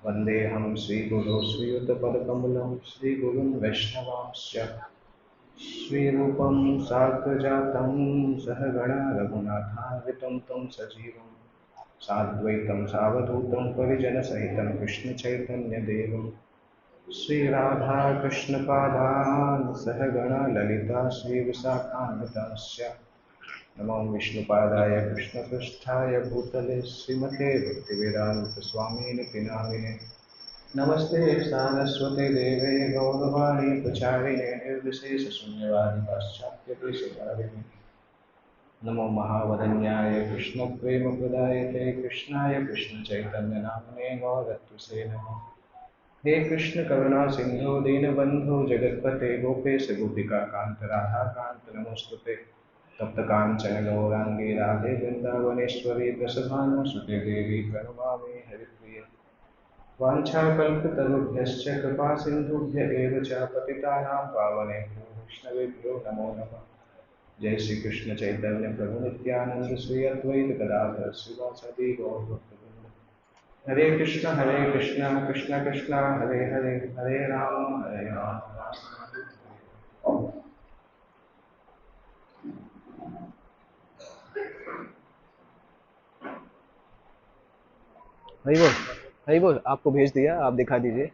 वन्देऽहं श्रीगुरो श्रीयुतपदकमलं श्रीगुरुं वैष्णवांश्च श्रीरूपं साग्रजातं सहगणा रघुनाथान्वितं तं सजीवं साद्वैतं सावधूतं परिजनसहितं कृष्णचैतन्यदेवं श्रीराधाकृष्णपादान् सहगणा ललिता श्रीविशाखान्वितांश्च नमो विष्णुपादाय कृष्णपृष्ठाय भूतले श्रीमते भक्तिवेदान्तस्वामिनिति नामिने नमस्ते सारस्वते देवे गौरवाणी प्रचारिणे निर्विशेषशून्यवादी पाश्चात्यदेशकारिणे नमो महावदन्याय कृष्णप्रेमप्रदायते कृष्णाय कृष्णचैतन्यनामने गौरत्वसे नमः हे कृष्ण करुणा सिंधु दीनबंधु जगतपते गोपेश गोपिका कांत राधा कांत नमोस्तुते तप्त कांचन गौरांगी राधे वृंदावनेश्वरी प्रसभानुसुते देवी प्रणमामि हरिप्रिये वाञ्छाकल्पतरुभ्यश्च कृपा सिन्धुभ्य एव च पतितानां पावनेभ्यो वैष्णवेभ्यो नमो नमः जय श्री कृष्ण चैतन्य प्रभु नित्यानंद श्री अद्वैत गदाधर श्रीवासदि गौरभक्तवृंद हरे कृष्ण कृष्ण कृष्ण हरे हरे हरे राम हरी बोल। हरी बोल, आपको भेज दिया, आप दिखा दीजिए।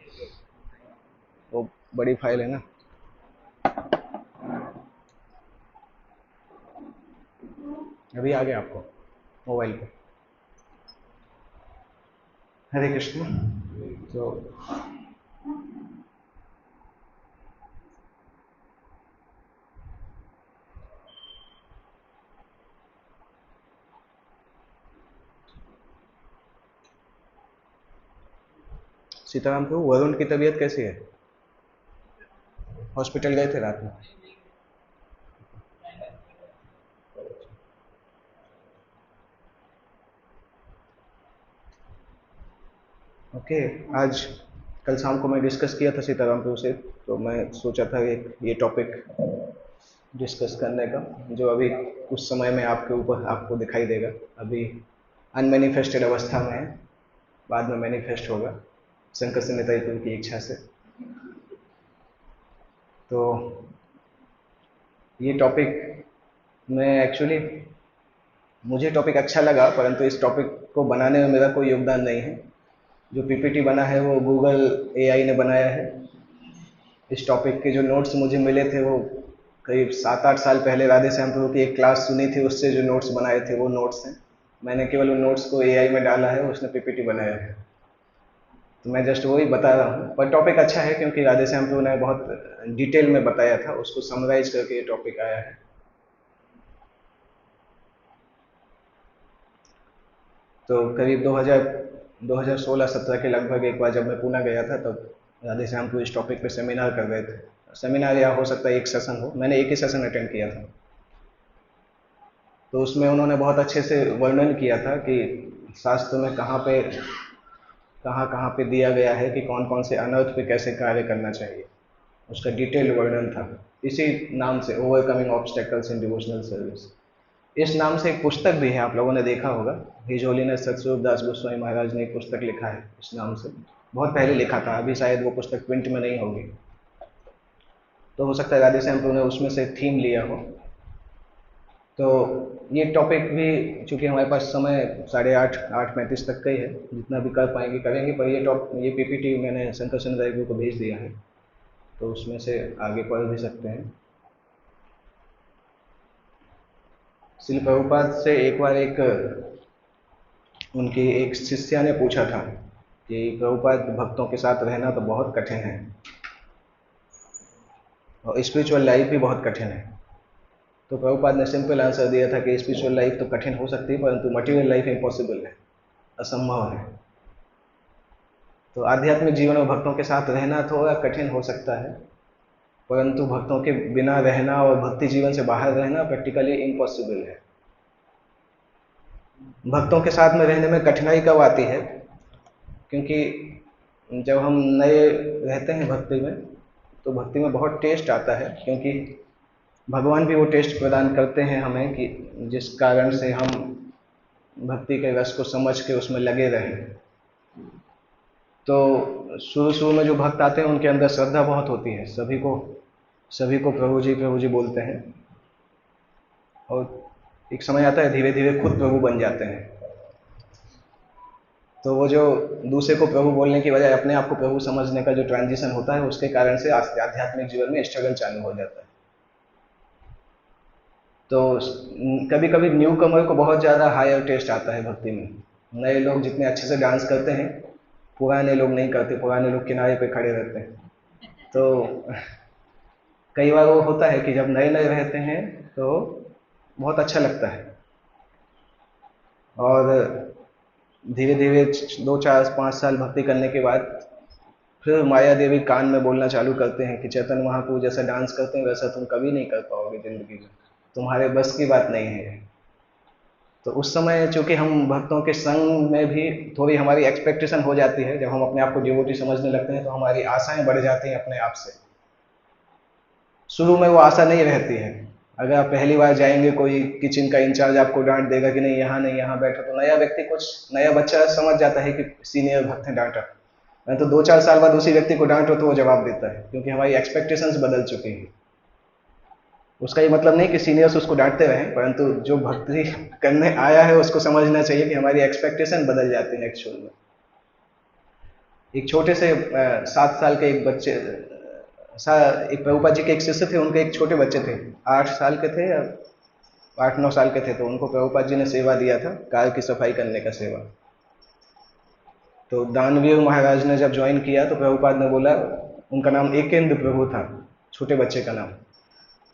वो बड़ी फाइल है ना। अभी आ गया आपको मोबाइल पे। हरे कृष्ण। तो सीताराम प्रभु, वरुण की तबीयत कैसी है? हॉस्पिटल गए थे रात में? ओके। आज कल शाम को मैं डिस्कस किया था सीताराम प्रभु से, तो मैं सोचा था ये टॉपिक डिस्कस करने का, जो अभी कुछ समय में आपके ऊपर आपको दिखाई देगा। अभी अनमैनिफेस्टेड अवस्था में है, बाद में मैनिफेस्ट होगा शंकर से निताई प्रभु की इच्छा से। तो ये टॉपिक मैं एक्चुअली, मुझे टॉपिक अच्छा लगा, परंतु इस टॉपिक को बनाने में मेरा कोई योगदान नहीं है। जो पीपीटी बना है वो गूगल एआई ने बनाया है। इस टॉपिक के जो नोट्स मुझे मिले थे वो करीब 7-8 साल पहले राधे श्याम प्रभु की एक क्लास सुनी थी, उससे जो नोट्स बनाए थे वो नोट्स हैं। मैंने केवल उन नोट्स को एआई में डाला है, उसने पीपीटी बनाया है। तो मैं जस्ट वही बता रहा हूँ, पर टॉपिक अच्छा है क्योंकि राधे श्याम प्रभु ने बहुत डिटेल में बताया था, उसको समराइज करके ये टॉपिक आया है। तो करीब 2016-17 के लगभग एक बार जब मैं पूना गया था, तब राधे श्याम को इस टॉपिक पे सेमिनार कर रहे थे। सेमिनार या हो सकता है एक सेशन हो, मैंने एक ही सेशन अटेंड किया था। तो उसमें उन्होंने बहुत अच्छे से वर्णन किया था कि शास्त्र में कहाँ कहाँ पे दिया गया है कि कौन कौन से अनर्थ पे कैसे कार्य करना चाहिए। उसका डिटेल वर्णन था। इसी नाम से, ओवरकमिंग ऑब्स्टेकल्स इन डिवोशनल सर्विस, इस नाम से एक पुस्तक भी है, आप लोगों ने देखा होगा। हिज होलीनेस सतस्वरूप दास गोस्वामी महाराज ने एक पुस्तक लिखा है इस नाम से, बहुत पहले लिखा था, अभी शायद वो पुस्तक प्रिंट में नहीं होगी। तो हो सकता है राधे श्याम प्रभु ने उसमें से थीम लिया हो। तो ये टॉपिक भी, चूंकि हमारे पास समय 8:30 तक का ही है, जितना भी कर पाएंगे करेंगे, पर ये पीपीटी मैंने शंकर चंद्र को भेज दिया है, तो उसमें से आगे पढ़ भी सकते हैं। श्रील प्रभुपाद से एक बार उनकी एक शिष्या ने पूछा था कि प्रभुपाद, भक्तों के साथ रहना तो बहुत कठिन है और स्पिरिचुअल लाइफ भी बहुत कठिन है। तो प्रभुपाद ने सिंपल आंसर दिया था कि स्पिरिचुअल लाइफ तो कठिन हो सकती है, परंतु मटेरियल लाइफ इम्पॉसिबल है, असंभव है। तो आध्यात्मिक जीवन में भक्तों के साथ रहना थोड़ा कठिन हो सकता है, परंतु भक्तों के बिना रहना और भक्ति जीवन से बाहर रहना प्रैक्टिकली इम्पॉसिबल है। भक्तों के साथ में रहने में कठिनाई कब आती है? क्योंकि जब हम नए रहते हैं भक्ति में, तो भक्ति में बहुत टेस्ट आता है, क्योंकि भगवान भी वो टेस्ट प्रदान करते हैं हमें कि जिस कारण से हम भक्ति के रस को समझ के उसमें लगे रहें। तो शुरू शुरू में जो भक्त आते हैं उनके अंदर श्रद्धा बहुत होती है, सभी को प्रभु जी बोलते हैं, और एक समय आता है धीरे धीरे खुद प्रभु बन जाते हैं। तो वो जो दूसरे को प्रभु बोलने की बजाय अपने आप को प्रभु समझने का जो ट्रांजिशन होता है, उसके कारण से आध्यात्मिक जीवन में स्ट्रगल चालू हो जाता है। तो कभी कभी न्यू कमर को बहुत ज़्यादा हायर टेस्ट आता है भक्ति में। नए लोग जितने अच्छे से डांस करते हैं, पुराने लोग नहीं करते, पुराने लोग किनारे पे खड़े रहते हैं। तो कई बार वो होता है कि जब नए नए रहते हैं तो बहुत अच्छा लगता है, और धीरे धीरे 2, 4, 5 साल भक्ति करने के बाद फिर माया देवी कान में बोलना चालू करते हैं कि चैतन्य महाप्रभु जैसा डांस करते हैं वैसा तुम कभी नहीं कर पाओगे जिंदगी में, तुम्हारे बस की बात नहीं है। तो उस समय चूंकि हम भक्तों के संग में भी थोड़ी हमारी एक्सपेक्टेशन हो जाती है, जब हम अपने आप को डिवोटी समझने लगते हैं तो हमारी आशाएं बढ़ जाती हैं अपने आप से। शुरू में वो आशा नहीं रहती है। अगर आप पहली बार जाएंगे, कोई किचन का इंचार्ज आपको डांट देगा कि नहीं यहाँ बैठो, तो नया व्यक्ति, कुछ नया बच्चा समझ जाता है कि सीनियर भक्त ने डांटा। मैं तो 2-4 साल बाद उसी व्यक्ति को डांटो तो वो जवाब देता है, क्योंकि हमारी एक्सपेक्टेशंस बदल चुकी हैं। उसका ये मतलब नहीं कि सीनियर्स उसको डांटते रहें, परंतु जो भक्ति करने आया है उसको समझना चाहिए कि हमारी एक्सपेक्टेशन बदल जाती है एक्चुअल में। एक छोटे से 7 साल के एक बच्चे, एक प्रभुपाद जी के एक शिष्य थे, उनके एक छोटे बच्चे थे, 8 साल के थे या 8-9 साल के थे। तो उनको प्रभुपाद जी ने सेवा दिया था, कार की सफाई करने का सेवा। तो दानवीर महाराज ने जब ज्वाइन किया तो प्रभुपाद ने बोला, उनका नाम एकेंद्र प्रभु था, छोटे बच्चे का नाम।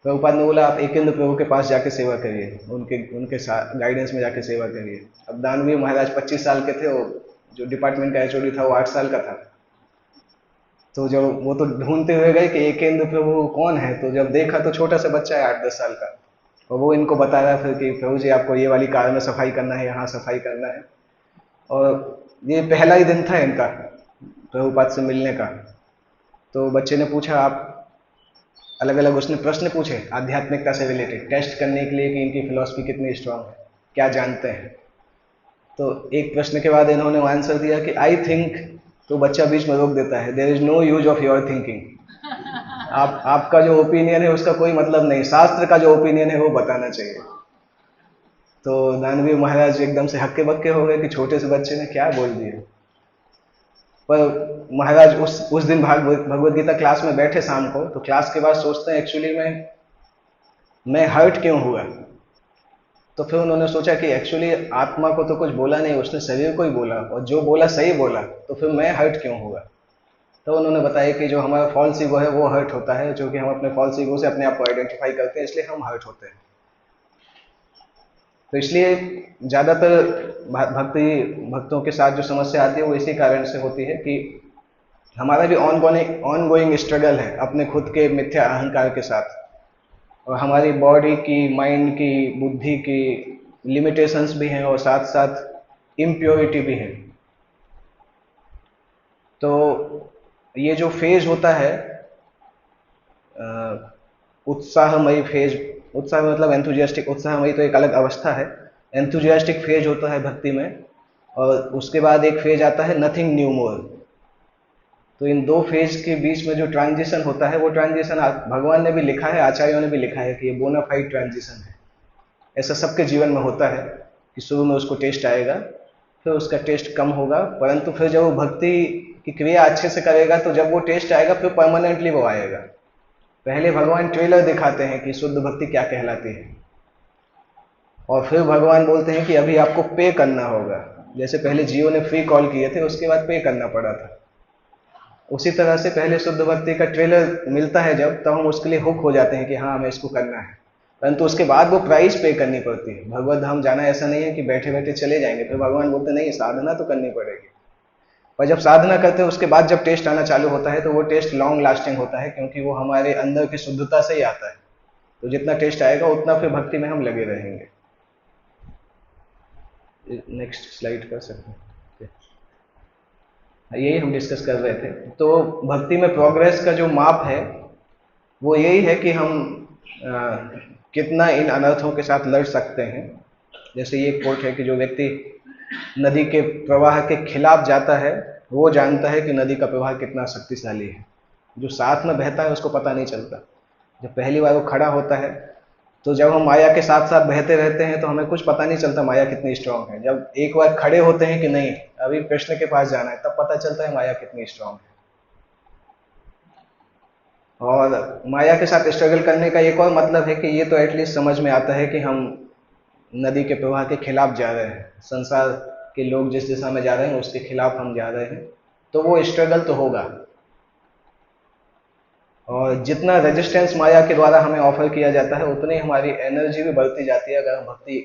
प्रभुपाद ने बोला आप एकेंद्र प्रभु के पास जाके सेवा करिए, उनके साथ गाइडेंस में जाके सेवा करिए। अब दानवीर महाराज 25 साल के थे, जो डिपार्टमेंट का एचओडी था वो 8 साल का था। तो जब वो तो ढूंढते हुए गए कि एकेंद्र प्रभु कौन है, तो जब देखा तो छोटा सा बच्चा है 8-10 साल का, और वो इनको बता रहा था कि प्रभु जी आपको ये वाली कार में सफाई करना है, यहाँ सफाई करना है। और ये पहला ही दिन था इनका प्रभुपाद से मिलने का। तो बच्चे ने पूछा, आप अलग अलग उसने प्रश्न पूछे आध्यात्मिकता से रिलेटेड, टेस्ट करने के लिए कि इनकी फिलॉसफी कितनी स्ट्रांग है, क्या जानते हैं। तो एक प्रश्न के बाद इन्होंने आंसर दिया कि आई थिंक, तो बच्चा बीच में रोक देता है, there is no use of your thinking. आपका जो ओपिनियन है उसका कोई मतलब नहीं, शास्त्र का जो ओपिनियन है वो बताना चाहिए। तो दानवीर महाराज एकदम से हक्के बक्के हो गए कि छोटे से बच्चे ने क्या बोल दिया। पर महाराज उस दिन भगवद गीता क्लास में बैठे शाम को, तो क्लास के बाद सोचते हैं एक्चुअली मैं हर्ट क्यों हुआ। तो फिर उन्होंने सोचा कि एक्चुअली आत्मा को तो कुछ बोला नहीं, उसने शरीर को ही बोला, और जो बोला सही बोला, तो फिर मैं हर्ट क्यों हुआ। तो उन्होंने बताया कि जो हमारा फॉल्स ईगो है वो हर्ट होता है, क्योंकि हम अपने फॉल्स ईगो से अपने आप को आइडेंटिफाई करते हैं, इसलिए हम हर्ट होते हैं। तो इसलिए ज़्यादातर भक्तों के साथ जो समस्या आती है वो इसी कारण से होती है कि हमारा भी ऑनगोइंग स्ट्रगल है अपने खुद के मिथ्या अहंकार के साथ, और हमारी बॉडी की, माइंड की, बुद्धि की लिमिटेशंस भी हैं, और साथ साथ इम्प्योरिटी भी है। तो ये जो फेज होता है उत्साहमयी फेज, उत्साह मतलब एंथुजियास्टिक, उत्साहमयी तो एक अलग अवस्था है, एंथुजियास्टिक फेज होता है भक्ति में, और उसके बाद एक फेज आता है नथिंग न्यू मोर। तो इन 2 फेज के बीच में जो ट्रांजिशन होता है, वो ट्रांजिशन भगवान ने भी लिखा है, आचार्यों ने भी लिखा है कि ये बोनाफाइड ट्रांजिशन है। ऐसा सबके जीवन में होता है कि शुरू में उसको टेस्ट आएगा, फिर उसका टेस्ट कम होगा, परंतु फिर जब वो भक्ति की क्रिया अच्छे से करेगा तो जब वो टेस्ट आएगा फिर परमानेंटली वो आएगा। पहले भगवान ट्रेलर दिखाते हैं कि शुद्ध भक्ति क्या कहलाती है, और फिर भगवान बोलते हैं कि अभी आपको पे करना होगा। जैसे पहले जियो ने फ्री कॉल किए थे, उसके बाद पे करना पड़ा था, उसी तरह से पहले शुद्ध भक्ति का ट्रेलर मिलता है जब, तब हम उसके लिए हुक हो जाते हैं कि हाँ हमें इसको करना है, परंतु उसके बाद वो प्राइस पे करनी पड़ती है। भगवत धाम जाना ऐसा नहीं है कि बैठे बैठे चले जाएंगे, फिर भगवान बोलते नहीं साधना तो करनी पड़ेगी। पर जब साधना करते हैं उसके बाद जब टेस्ट आना चालू होता है तो वो टेस्ट लॉन्ग लास्टिंग होता है, क्योंकि वो हमारे अंदर की शुद्धता से ही आता है। तो जितना टेस्ट आएगा उतना फिर भक्ति में हम लगे रहेंगे। नेक्स्ट स्लाइड कर सकते हैं, यही हम डिस्कस कर रहे थे। तो भक्ति में प्रोग्रेस का जो माप है वो यही है कि हम कितना इन अनर्थों के साथ लड़ सकते हैं। जैसे ये कोट है कि जो व्यक्ति नदी के प्रवाह के खिलाफ जाता है वो जानता है कि नदी का प्रवाह कितना शक्तिशाली है। जो साथ में बहता है उसको पता नहीं चलता। जब पहली बार वो खड़ा होता है तो जब हम माया के साथ साथ बहते रहते हैं तो हमें कुछ पता नहीं चलता माया कितनी स्ट्रांग है। जब एक बार खड़े होते हैं कि नहीं अभी कृष्ण के पास जाना है, तब पता चलता है माया कितनी स्ट्रांग है। और माया के साथ स्ट्रगल करने का एक और मतलब है कि ये तो एटलीस्ट समझ में आता है कि हम नदी के प्रवाह के खिलाफ जा रहे हैं। संसार के लोग जिस दिशा में जा रहे हैं उसके खिलाफ हम जा रहे हैं, तो वो स्ट्रगल तो होगा। और जितना रेजिस्टेंस माया के द्वारा हमें ऑफर किया जाता है उतनी हमारी एनर्जी भी बढ़ती जाती है। अगर हम भक्ति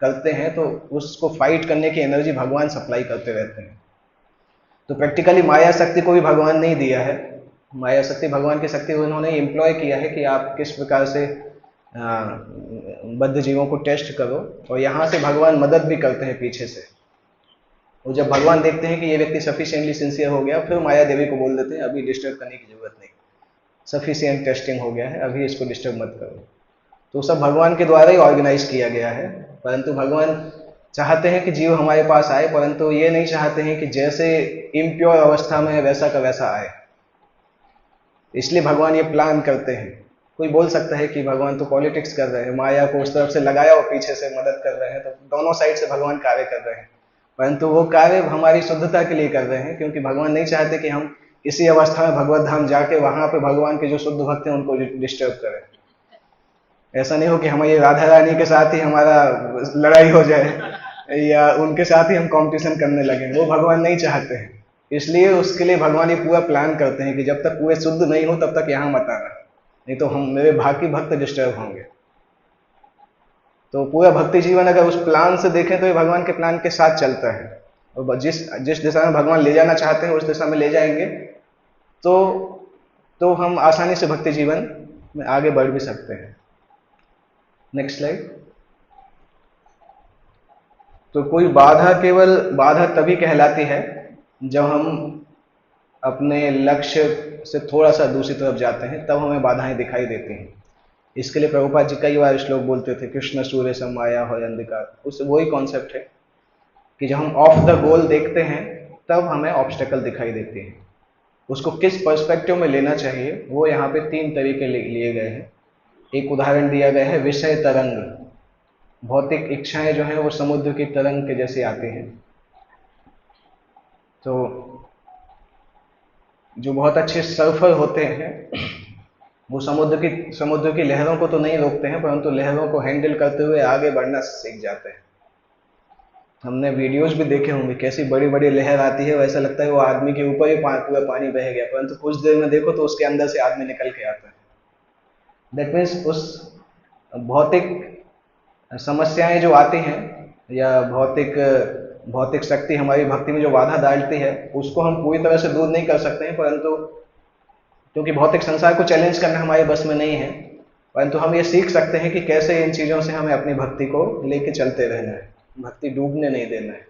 करते हैं तो उसको फाइट करने की एनर्जी भगवान सप्लाई करते रहते हैं। तो प्रैक्टिकली माया शक्ति को भी भगवान नहीं दिया है। माया शक्ति भगवान की शक्ति उन्होंने एम्प्लॉय किया है कि आप किस प्रकार से बद्ध जीवों को टेस्ट करो, और यहाँ से भगवान मदद भी करते हैं पीछे से। और जब भगवान देखते हैं कि ये व्यक्ति सफिशिएंटली सिंसियर हो गया, फिर माया देवी को बोल देते हैं अभी डिस्टर्ब करने की जरूरत नहीं, सफिशिएंट टेस्टिंग हो गया है, अभी इसको डिस्टर्ब मत करो। तो सब भगवान के द्वारा ही ऑर्गेनाइज किया गया है। परंतु भगवान चाहते हैं कि जीव हमारे पास आए, परंतु ये नहीं चाहते हैं कि जैसे इम्प्योर अवस्था में वैसा का वैसा आए। इसलिए भगवान ये प्लान करते हैं। कोई बोल सकता है कि भगवान तो पॉलिटिक्स कर रहे हैं, माया को उस तरफ से लगाया और पीछे से मदद कर रहे हैं, तो दोनों साइड से भगवान कार्य कर रहे हैं। परंतु वो कार्य हमारी शुद्धता के लिए कर रहे हैं, क्योंकि भगवान नहीं चाहते कि हम इसी अवस्था में भगवत धाम जाके वहां पे भगवान के जो शुद्ध भक्त हैं उनको डिस्टर्ब करें। ऐसा नहीं हो कि हमारी राधा रानी के साथ ही हमारा लड़ाई हो जाए या उनके साथ ही हम कंपटीशन करने लगे, वो भगवान नहीं चाहते हैं। इसलिए उसके लिए भगवान ये पूरा प्लान करते हैं कि जब तक पूरे शुद्ध नहीं हो तब तक यहाँ मत आना, नहीं तो हम मेरे बाकी भक्त डिस्टर्ब होंगे। तो पूरा भक्ति जीवन अगर उस प्लान से देखें तो ये भगवान के प्लान के साथ चलता है, और जिस दिशा में भगवान ले जाना चाहते हैं उस दिशा में ले जाएंगे तो हम आसानी से भक्ति जीवन में आगे बढ़ भी सकते हैं। Next slide. तो कोई बाधा केवल बाधा तभी कहलाती है जब हम अपने लक्ष्य से थोड़ा सा दूसरी तरफ जाते हैं, तब हमें बाधाएं दिखाई देती हैं। इसके लिए प्रभुपाद जी कई बार श्लोक बोलते थे, कृष्ण सूर्य सम माया हो अंधकार। उस वही कॉन्सेप्ट है कि जब हम ऑफ द गोल देखते हैं तब हमें ऑब्स्टेकल दिखाई देते हैं। उसको किस पर्सपेक्टिव में लेना चाहिए वो यहाँ पे 3 तरीके लिए गए हैं। एक उदाहरण दिया गया है विषय तरंग। भौतिक इच्छाएं जो हैं वो समुद्र की तरंग के जैसे आती हैं। तो जो बहुत अच्छे सर्फर होते हैं वो समुद्र की लहरों को तो नहीं रोकते हैं, परंतु लहरों को हैंडल करते हुए आगे बढ़ना सीख जाते हैं। हमने वीडियोस भी देखे होंगे, कैसी बड़ी बड़ी लहर आती है, वैसा लगता है वो आदमी के ऊपर ही पूरा पानी बह गया, परंतु कुछ देर में देखो तो उसके अंदर से आदमी निकल के आता है। दैट मीन्स उस भौतिक समस्याएं जो आती हैं या भौतिक शक्ति हमारी भक्ति में जो बाधा डालती है उसको हम पूरी तरह से दूर नहीं कर सकते हैं, परंतु क्योंकि भौतिक संसार को चैलेंज करना हमारे बस में नहीं है, परंतु हम ये सीख सकते हैं कि कैसे इन चीज़ों से हमें अपनी भक्ति को लेके चलते रहना है, भक्ति डूबने नहीं देना है।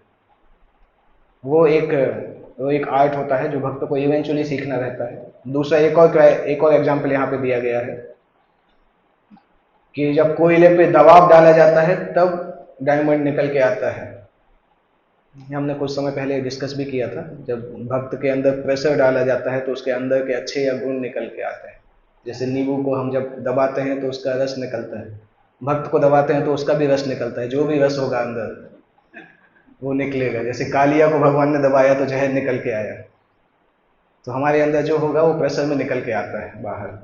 वो एक आर्ट होता है जो भक्त को इवेंचुअली सीखना रहता है। दूसरा एक और एग्जाम्पल यहाँ पे दिया गया है कि जब कोयले पे दबाव डाला जाता है तब डायमंड निकल के आता है। हमने कुछ समय पहले डिस्कस भी किया था, जब भक्त के अंदर प्रेशर डाला जाता है तो उसके अंदर के अच्छे या गुण निकल के आते हैं। जैसे नींबू को हम जब दबाते हैं तो उसका रस निकलता है, भक्त को दबाते हैं तो उसका भी रस निकलता है, जो भी रस होगा अंदर वो निकलेगा। जैसे कालिया को भगवान ने दबाया तो जहर निकल के आया, तो हमारे अंदर जो होगा वो प्रेशर में निकल के आता है बाहर।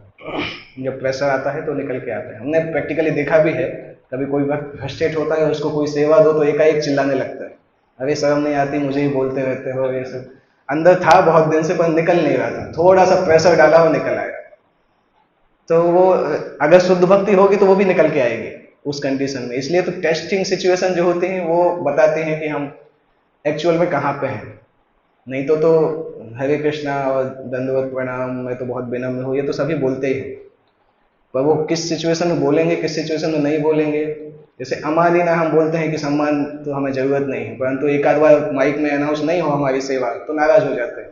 जब प्रेशर आता है तो निकल के आता है। हमने प्रैक्टिकली देखा भी है, कभी कोई भक्त फ्रस्ट्रेट होता है, उसको कोई सेवा दो तो एकाएक चिल्लाने लगता है, अरे शर्म नहीं आती, मुझे ही बोलते रहते हो, ये सब। अंदर था बहुत दिन से पर निकल नहीं रहा था, थोड़ा सा प्रेशर डाला वो निकल आया। तो वो अगर शुद्ध भक्ति होगी तो वो भी निकल के आएगी उस कंडीशन में। इसलिए तो टेस्टिंग सिचुएशन जो होती हैं वो बताती हैं कि हम एक्चुअल में कहाँ पे हैं। नहीं तो हरे कृष्णा और दंडवत प्रणाम, मैं तो बहुत विनम्र हूँ, ये तो सभी बोलते ही हैं, पर वो किस सिचुएशन में बोलेंगे किस सिचुएशन में नहीं बोलेंगे। जैसे अमादीना हम बोलते हैं कि सम्मान तो हमें जरूरत नहीं है, परंतु एक आध बार माइक में अनाउंस नहीं हो हमारी सेवा तो नाराज हो जाते हैं।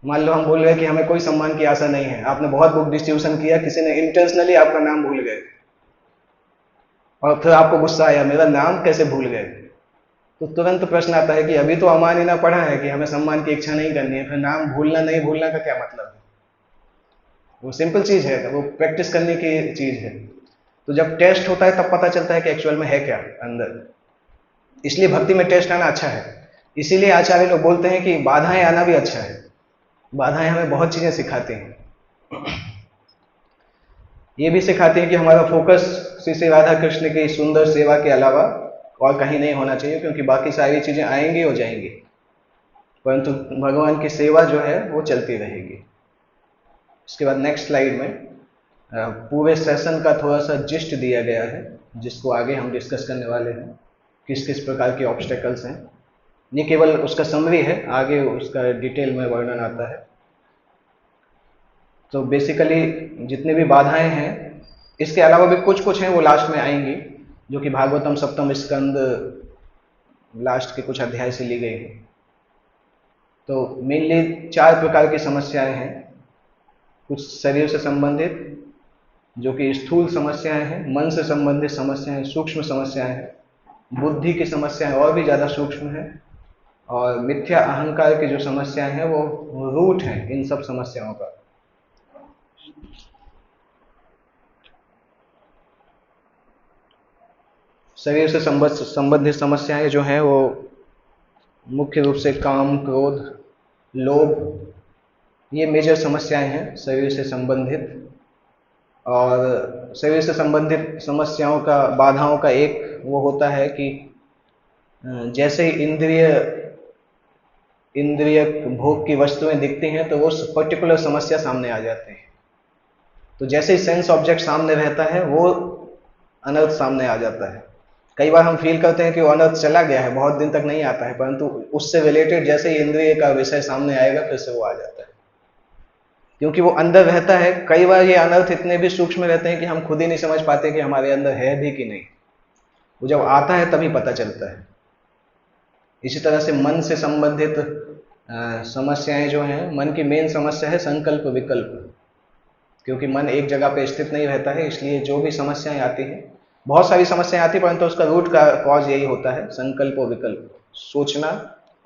मान लो हम बोल रहे हैं कि हमें कोई सम्मान की आशा नहीं है, आपने बहुत बुक डिस्ट्रीब्यूशन किया, किसी ने इंटेंशनली आपका नाम भूल गए और फिर आपको गुस्सा आया, मेरा नाम कैसे भूल गए। तो तुरंत प्रश्न आता है कि अभी तो अमान ही ना पढ़ा है कि हमें सम्मान की इच्छा नहीं करनी है, फिर नाम भूलना नहीं भूलना का क्या मतलब है? वो सिंपल चीज है, वो प्रैक्टिस करने की चीज है। तो जब टेस्ट होता है तब पता चलता है कि एक्चुअल में है क्या अंदर। इसलिए भक्ति में टेस्ट आना अच्छा है। इसीलिए आचार्य लोग बोलते हैं कि बाधाएं आना भी अच्छा है। बाधाएं हमें बहुत चीजें सिखाती हैं। ये भी सिखाती हैं कि हमारा फोकस श्री श्री राधा कृष्ण की सुंदर सेवा के अलावा और कहीं नहीं होना चाहिए, क्योंकि बाकी सारी चीजें आएंगी और जाएंगी, परंतु भगवान की सेवा जो है वो चलती रहेगी। इसके बाद नेक्स्ट स्लाइड में पूरे सेशन का थोड़ा सा जिस्ट दिया गया है, जिसको आगे हम डिस्कस करने वाले हैं, किस किस प्रकार के ऑब्स्टेकल्स हैं। ये केवल उसका समरी है, आगे उसका डिटेल में वर्णन आता है। तो बेसिकली जितने भी बाधाएं हैं, इसके अलावा भी कुछ कुछ हैं, वो लास्ट में आएंगी, जो कि भागवतम सप्तम स्कंद लास्ट के कुछ अध्याय से ली गई है। तो मेनली 4 प्रकार की समस्याएं हैं। कुछ शरीर से संबंधित, जो कि स्थूल समस्याएं हैं, मन से संबंधित समस्याएं, सूक्ष्म समस्याएं हैं, बुद्धि की समस्याएं और भी ज़्यादा सूक्ष्म हैं, और मिथ्या अहंकार की जो समस्याएं हैं वो रूट हैं इन सब समस्याओं का। शरीर से संबंधित समस्याएं जो हैं वो मुख्य रूप से काम, क्रोध, लोभ, ये मेजर समस्याएं हैं शरीर से संबंधित। और शरीर से संबंधित समस्याओं का, बाधाओं का एक वो होता है कि जैसे इंद्रिय भोग की वस्तुएं दिखती हैं तो वो पर्टिकुलर समस्या सामने आ जाती है। तो जैसे ही सेंस ऑब्जेक्ट सामने रहता है वो अनर्थ सामने आ जाता है। कई बार हम फील करते हैं कि वो अनर्थ चला गया है, बहुत दिन तक नहीं आता है, परंतु उससे रिलेटेड जैसे ही इंद्रिय का विषय सामने आएगा फिर से वो आ जाता है, क्योंकि वो अंदर रहता है। कई बार ये अनर्थ इतने भी सूक्ष्म रहते हैं कि हम खुद ही नहीं समझ पाते कि हमारे अंदर है भी कि नहीं। वो जब आता है तभी पता चलता है। इसी तरह से मन से संबंधित समस्याएं जो हैं, मन की मेन समस्या है संकल्प विकल्प, क्योंकि मन एक जगह पे स्थित नहीं रहता है। इसलिए जो भी समस्याएं आती हैं, बहुत सारी समस्याएं आती हैं, परंतु उसका रूट का कॉज यही होता है संकल्प और विकल्प, सोचना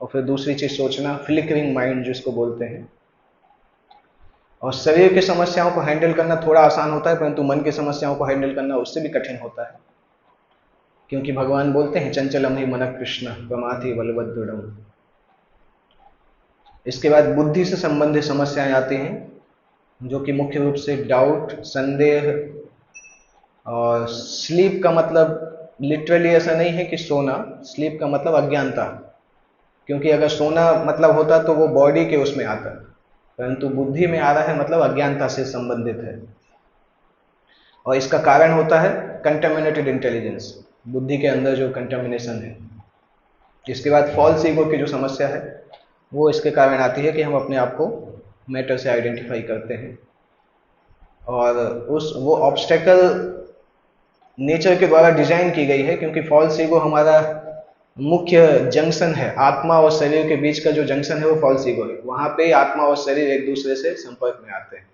और फिर दूसरी चीज सोचना, फ्लिकरिंग माइंड जिसको बोलते हैं। और शरीर की समस्याओं को हैंडल करना थोड़ा आसान होता है, परंतु मन की समस्याओं को हैंडल करना उससे भी कठिन होता है, क्योंकि भगवान बोलते हैं चंचलम ही मनः कृष्ण प्रमाथि बलवद दृढ़म्। इसके बाद बुद्धि से संबंधित समस्याएं आती हैं, जो कि मुख्य रूप से डाउट, संदेह, और स्लीप का मतलब लिटरली ऐसा नहीं है कि सोना, स्लीप का मतलब अज्ञानता, क्योंकि अगर सोना मतलब होता तो वो बॉडी के उसमें आता, परंतु बुद्धि में आ रहा है मतलब अज्ञानता से संबंधित है। और इसका कारण होता है कंटेमिनेटेड इंटेलिजेंस, बुद्धि के अंदर जो कंटेमिनेशन है। इसके बाद फॉल्स ईगो की जो समस्या है वो इसके कारण आती है कि हम अपने आप को मैटर से आइडेंटिफाई करते हैं, और वो ऑब्स्टेकल नेचर के द्वारा डिजाइन की गई है, क्योंकि फॉल्स ईगो हमारा मुख्य जंक्शन है। आत्मा और शरीर के बीच का जो जंक्शन है वो फॉल्स ईगो है। वहां पे आत्मा और शरीर एक दूसरे से संपर्क में आते हैं।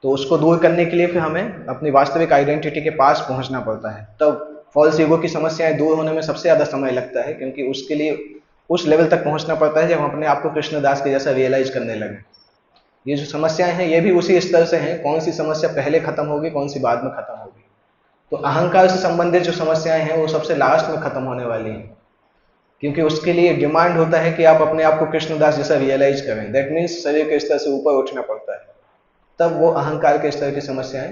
तो उसको दूर करने के लिए फिर हमें अपनी वास्तविक आइडेंटिटी के पास पहुंचना पड़ता है। तब फॉल्स ईगो की समस्याएं दूर होने में सबसे ज्यादा समय लगता है, क्योंकि उसके लिए उस लेवल तक पहुंचना पड़ता है जब हम अपने आप को कृष्णदास के जैसा रियलाइज करने लगे। ये जो समस्याएं हैं ये भी उसी स्तर से हैं, कौन सी समस्या पहले खत्म होगी, कौन सी बाद में खत्म होगी। तो अहंकार से संबंधित जो समस्याएं हैं वो सबसे लास्ट में खत्म होने वाली हैं, क्योंकि उसके लिए डिमांड होता है कि आप अपने आप को कृष्णदास जैसा रियलाइज करें। दैट मीन्स शरीर के स्तर से ऊपर उठना पड़ता है, तब वो अहंकार के स्तर की समस्याएं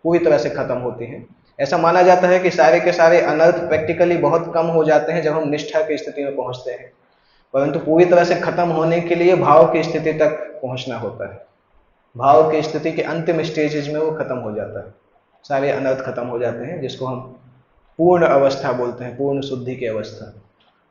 पूरी तरह से खत्म होती हैं। ऐसा माना जाता है कि सारे के सारे अनर्थ प्रैक्टिकली बहुत कम हो जाते हैं जब हम निष्ठा की स्थिति में पहुंचते हैं, परंतु पूरी तरह से खत्म होने के लिए भाव की स्थिति तक पहुंचना होता है। भाव की स्थिति के अंतिम स्टेजेज में वो खत्म हो जाता है, सारे अनर्थ खत्म हो जाते हैं, जिसको हम पूर्ण अवस्था बोलते हैं, पूर्ण शुद्धि की अवस्था।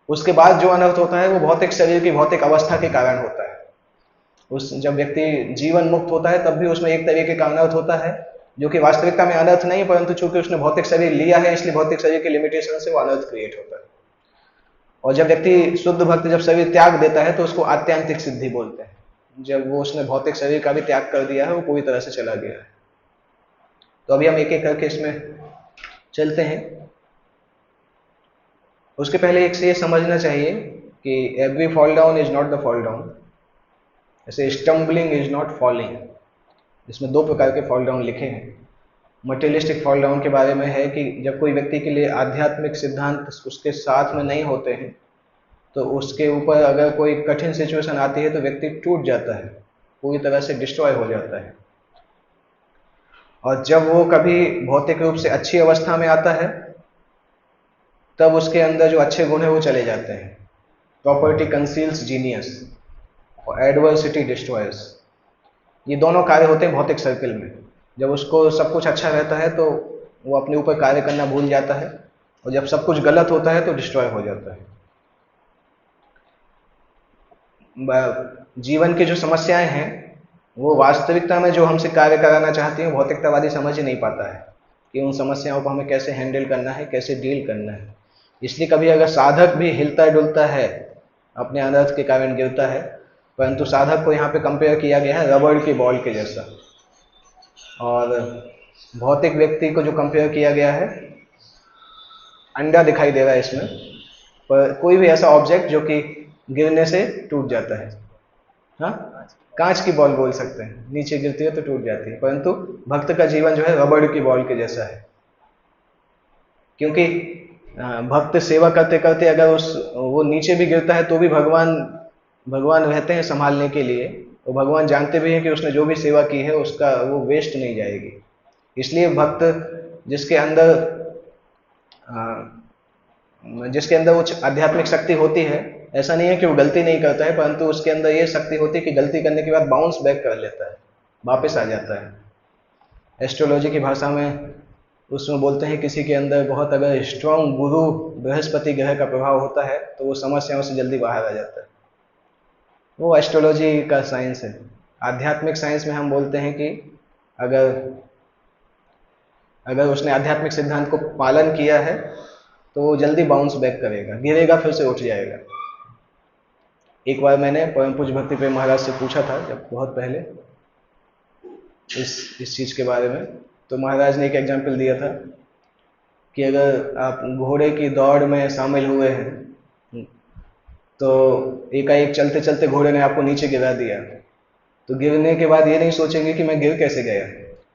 उसके बाद जो अनर्थ होता है वो भौतिक शरीर की भौतिक अवस्था के कारण होता है। जब व्यक्ति जीवन मुक्त होता है तब भी उसमें एक तरीके का अनर्थ होता है, जो कि वास्तविकता में अनर्थ नहीं, परंतु चूंकि उसने भौतिक शरीर लिया है इसलिए भौतिक शरीर के लिमिटेशन से वो अनर्थ क्रिएट होता है। और जब व्यक्ति शुद्ध भक्त जब शरीर त्याग देता है तो उसको आत्यांतिक सिद्धि बोलते हैं। जब वो उसने भौतिक शरीर का भी त्याग कर दिया है, वो पूरी तरह से चला गया है। तो अभी हम एक एक करके इसमें चलते हैं। उसके पहले एक से ये समझना चाहिए कि every fall down is not the fall down, ऐसे स्टम्बलिंग इज नॉट फॉलिंग। इसमें दो प्रकार के फॉल डाउन लिखे हैं। मटेरियलिस्टिक फॉल डाउन के बारे में है कि जब कोई व्यक्ति के लिए आध्यात्मिक सिद्धांत उसके साथ में नहीं होते हैं तो उसके ऊपर अगर कोई कठिन सिचुएशन आती है तो व्यक्ति टूट जाता है, पूरी तरह से डिस्ट्रॉय हो जाता है। और जब वो कभी भौतिक रूप से अच्छी अवस्था में आता है तब उसके अंदर जो अच्छे गुण है वो चले जाते हैं। प्रॉपर्टी कंसील्स जीनियस और एडवर्सिटी डिस्ट्रॉयर्स, ये दोनों कार्य होते हैं भौतिक सर्किल में। जब उसको सब कुछ अच्छा रहता है तो वो अपने ऊपर कार्य करना भूल जाता है, और जब सब कुछ गलत होता है तो डिस्ट्रॉय हो जाता है। जीवन की जो समस्याएं हैं वो वास्तविकता में जो हमसे कार्य कराना चाहती हैं भौतिकतावादी समझ ही नहीं पाता है कि उन समस्याओं को हमें कैसे हैंडल करना है, कैसे डील करना है। इसलिए कभी अगर साधक भी हिलता डुलता है, अपने अनर्थ के कारण गिरता है, परंतु साधक को यहाँ पे कंपेयर किया गया है रबड़ की बॉल के जैसा, और भौतिक व्यक्ति को जो कंपेयर किया गया है अंडा दिखाई दे रहा है इसमें, पर कोई भी ऐसा ऑब्जेक्ट जो कि गिरने से टूट जाता है। हाँ, कांच की बॉल बोल सकते हैं, नीचे गिरती है तो टूट जाती है, परंतु भक्त का जीवन जो है रबड़ की बॉल के जैसा है। क्योंकि भक्त सेवा करते करते अगर वो नीचे भी गिरता है तो भी भगवान रहते हैं संभालने के लिए, और भगवान जानते भी हैं कि उसने जो भी सेवा की है उसका वो वेस्ट नहीं जाएगी। इसलिए भक्त जिसके अंदर वो आध्यात्मिक शक्ति होती है, ऐसा नहीं है कि वो गलती नहीं करता है, परंतु उसके अंदर ये शक्ति होती है कि गलती करने के बाद बाउंस बैक कर लेता है, वापस आ जाता है। एस्ट्रोलॉजी की भाषा में उसमें बोलते हैं किसी के अंदर बहुत अगर स्ट्रॉन्ग गुरु बृहस्पति ग्रह का प्रभाव होता है तो वो समस्याओं से जल्दी बाहर आ जाता है। वो एस्ट्रोलॉजी का साइंस है। आध्यात्मिक साइंस में हम बोलते हैं कि अगर उसने आध्यात्मिक सिद्धांत को पालन किया है तो वो जल्दी बाउंस बैक करेगा, गिरेगा फिर से उठ जाएगा। एक बार मैंने परम पूज्य भक्ति प्रेम महाराज से पूछा था, जब बहुत पहले इस चीज़ के बारे में, तो महाराज ने एक एग्जाम्पल दिया था कि अगर आप घोड़े की दौड़ में शामिल हुए हैं तो एकाएक चलते चलते घोड़े ने आपको नीचे गिरा दिया, तो गिरने के बाद ये नहीं सोचेंगे कि मैं गिर कैसे गया,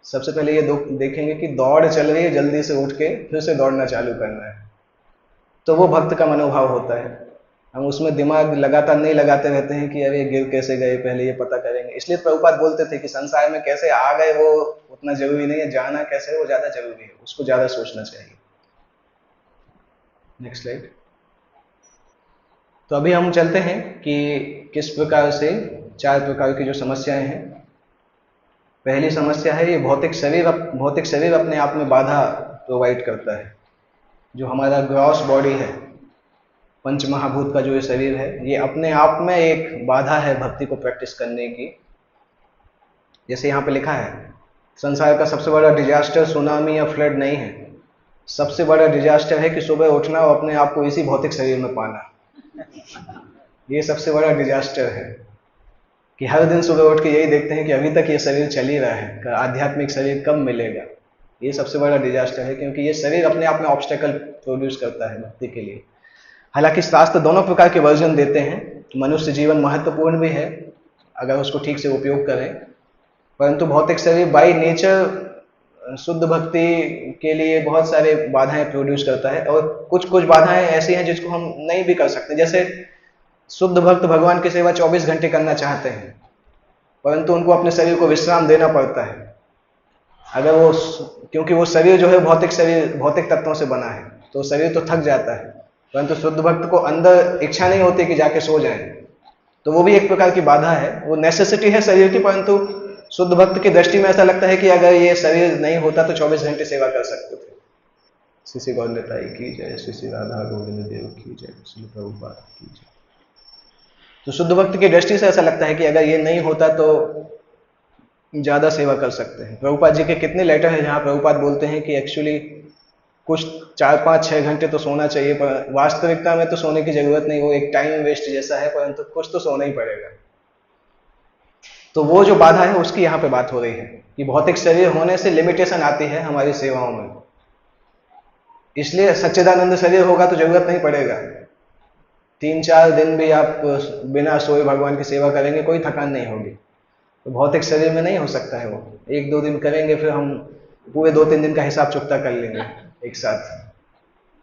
सबसे पहले ये देखेंगे कि दौड़ चल रही है, जल्दी से उठ के फिर से दौड़ना चालू करना है। तो वो भक्त का मनोभाव होता है। हम उसमें दिमाग लगातार नहीं लगाते रहते हैं कि अरे गिर कैसे गए, पहले ये पता करेंगे। इसलिए प्रभुपाद बोलते थे कि संसार में कैसे आ गए वो उतना जरूरी नहीं है, जाना कैसे है वो ज्यादा जरूरी है, उसको ज्यादा सोचना चाहिए। Next slide. तो अभी हम चलते हैं कि किस प्रकार से 4 प्रकार की जो समस्याएं हैं। पहली समस्या है ये भौतिक शरीर अपने आप में बाधा प्रोवाइड करता है। जो हमारा ग्रॉस बॉडी है, पंच महाभूत का जो ये शरीर है, ये अपने आप में एक बाधा है भक्ति को प्रैक्टिस करने की। जैसे यहाँ पे लिखा है, संसार का सबसे बड़ा डिजास्टर सुनामी या फ्लड नहीं है, सबसे बड़ा डिजास्टर है कि सुबह उठना और अपने आप को इसी भौतिक शरीर में पाना। ये सबसे बड़ा डिजास्टर है कि हर दिन सुबह उठ के यही देखते हैं कि अभी तक ये शरीर चल ही रहा है, आध्यात्मिक शरीर कब मिलेगा। ये सबसे बड़ा डिजास्टर है, क्योंकि ये शरीर अपने आप में ऑब्स्टेकल प्रोड्यूस करता है भक्ति के लिए। हालांकि शास्त्र दोनों प्रकार के वर्जन देते हैं। मनुष्य जीवन महत्वपूर्ण भी है अगर उसको ठीक से उपयोग करें, परंतु भौतिक शरीर बाय नेचर शुद्ध भक्ति के लिए बहुत सारे बाधाएं प्रोड्यूस करता है, और कुछ बाधाएं ऐसी हैं जिसको हम नहीं भी कर सकते। जैसे शुद्ध भक्त भगवान की सेवा 24 घंटे करना चाहते हैं, परंतु उनको अपने शरीर को विश्राम देना पड़ता है। अगर वो, क्योंकि वो शरीर जो है भौतिक तत्वों से बना है, तो शरीर तो थक जाता है, परंतु शुद्ध भक्त को अंदर इच्छा नहीं होती कि जाके सो जाए, तो वो भी एक प्रकार की बाधा है। वो नेसेसिटी है शरीर की, परंतु शुद्ध भक्त की दृष्टि में ऐसा लगता है कि अगर ये शरीर नहीं होता तो 24 घंटे सेवा कर सकते थे। श्री श्री गौरताई की जय, श्री श्री राधा गोविंद देव की जय, श्री प्रभुपाद की जय। तो शुद्ध भक्त की दृष्टि से ऐसा लगता है कि अगर ये नहीं होता तो ज्यादा सेवा कर सकते हैं। प्रभुपाद जी के कितने लेटर हैं जहाँ प्रभुपाद बोलते हैं कि एक्चुअली कुछ 4, 5, 6 घंटे तो सोना चाहिए, पर वास्तविकता में तो सोने की जरूरत नहीं, वो एक टाइम वेस्ट जैसा है, परंतु कुछ तो सोना ही पड़ेगा। तो वो जो बाधा है उसकी यहाँ पे बात हो रही है कि भौतिक शरीर होने से लिमिटेशन आती है हमारी सेवाओं में। इसलिए सच्चिदानंद शरीर होगा तो जरूरत नहीं पड़ेगा। 3-4 दिन भी आप बिना सोए भगवान की सेवा करेंगे, कोई थकान नहीं होगी। तो भौतिक शरीर में नहीं हो सकता है वो। 1-2 दिन करेंगे, फिर हम पूरे 2-3 दिन का हिसाब चुकता कर लेंगे एक साथ।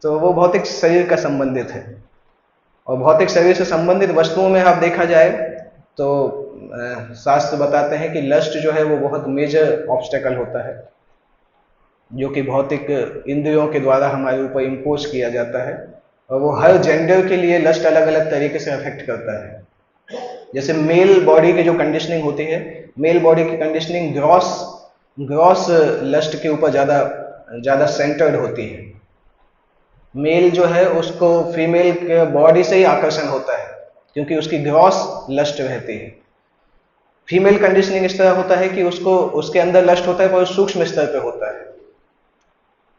तो वो भौतिक शरीर का संबंधित है। और भौतिक शरीर से संबंधित वस्तुओं में आप देखा जाए तो शास्त्र बताते हैं कि लस्ट जो है वो बहुत मेजर ऑब्स्टेकल होता है, जो कि भौतिक इंद्रियों के द्वारा हमारे ऊपर इम्पोज किया जाता है। और वो हर जेंडर के लिए लस्ट अलग अलग तरीके से अफेक्ट करता है। जैसे मेल बॉडी की जो कंडीशनिंग होती है, मेल बॉडी की कंडीशनिंग ग्रॉस लस्ट के ऊपर ज़्यादा सेंटर्ड होती है। मेल जो है उसको फीमेल के बॉडी से ही आकर्षण होता है, क्योंकि उसकी ग्रॉस लस्ट रहती है। फीमेल कंडीशनिंग इस तरह होता है कि उसके अंदर लस्ट होता है पर सूक्ष्म स्तर पे होता है,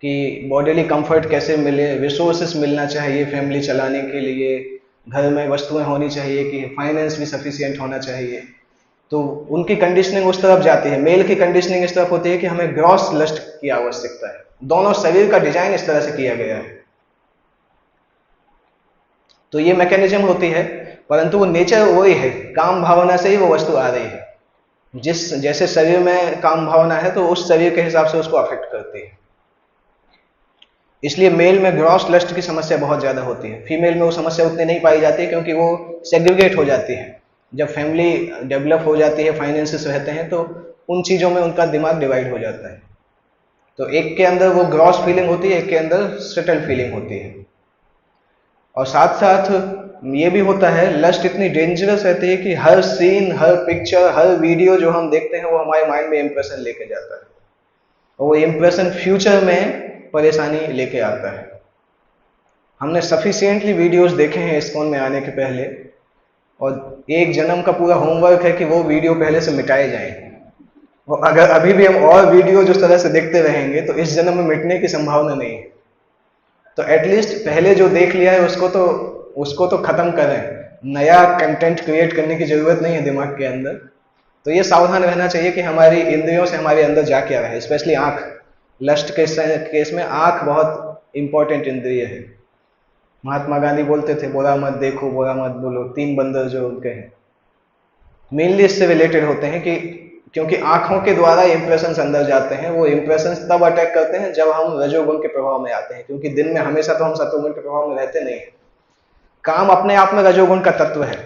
कि बॉडीली कंफर्ट कैसे मिले, रिसोर्सेस मिलना चाहिए फैमिली चलाने के लिए, घर में वस्तुएं होनी चाहिए, कि फाइनेंस भी सफिशिएंट होना चाहिए। तो उनकी कंडीशनिंग उस तरफ जाती है। मेल की कंडीशनिंग इस तरफ होती है कि हमें ग्रॉस लस्ट की आवश्यकता है। दोनों शरीर का डिजाइन इस तरह से किया गया है। तो ये मैकेनिज्म होती है, परंतु वो नेचर वही है, काम भावना से ही वो वस्तु आ रही है। जैसे शरीर में काम भावना है तो उस शरीर के हिसाब से उसको अफेक्ट करती है। इसलिए मेल में ग्रॉस लस्ट की समस्या बहुत ज्यादा होती है। फीमेल में वो समस्या उतनी नहीं पाई जाती, क्योंकि वो सेग्रीगेट हो जाती है। जब फैमिली डेवलप हो जाती है, फाइनेंसेस रहते हैं, तो उन चीजों में उनका दिमाग डिवाइड हो जाता है। तो एक के अंदर वो ग्रॉस फीलिंग होती है, एक के अंदर सटल फीलिंग होती है। और साथ साथ ये भी होता है, लस्ट इतनी डेंजरस रहती है कि हर सीन, हर पिक्चर, हर वीडियो जो हम देखते हैं वो हमारे माइंड में इंप्रेशन लेके जाता है, और वो इंप्रेशन फ्यूचर में परेशानी लेके आता है। हमने सफिशिएंटली वीडियोस देखे हैं इस्कॉन में आने के पहले, और एक जन्म का पूरा होमवर्क है कि वो वीडियो पहले से मिटाए जाएं। और अगर अभी भी हम और वीडियो जिस तरह से देखते रहेंगे तो इस जन्म में मिटने की संभावना नहीं है। तो एटलीस्ट पहले जो देख लिया है उसको तो खत्म करें। नया कंटेंट क्रिएट करने की जरूरत नहीं है दिमाग के अंदर। तो ये सावधान रहना चाहिए कि हमारी इंद्रियों से हमारे अंदर जा क्या रहे, स्पेशली आंख। लस्ट के केस में आंख बहुत इंपॉर्टेंट इंद्रिय है। महात्मा गांधी बोलते थे, बुरा मत देखो, बुरा मत बोलो, 3 बंदर जो उनके हैं मेनली इससे रिलेटेड होते हैं, कि क्योंकि आंखों के द्वारा इंप्रेशंस अंदर जाते हैं। वो इंप्रेशंस तब अटैक करते हैं जब हम रजोगुण के प्रभाव में आते हैं, क्योंकि दिन में हमेशा तो हम सत्वगुण के प्रभाव में रहते नहीं हैं। काम अपने आप में रजोगुण का तत्व है।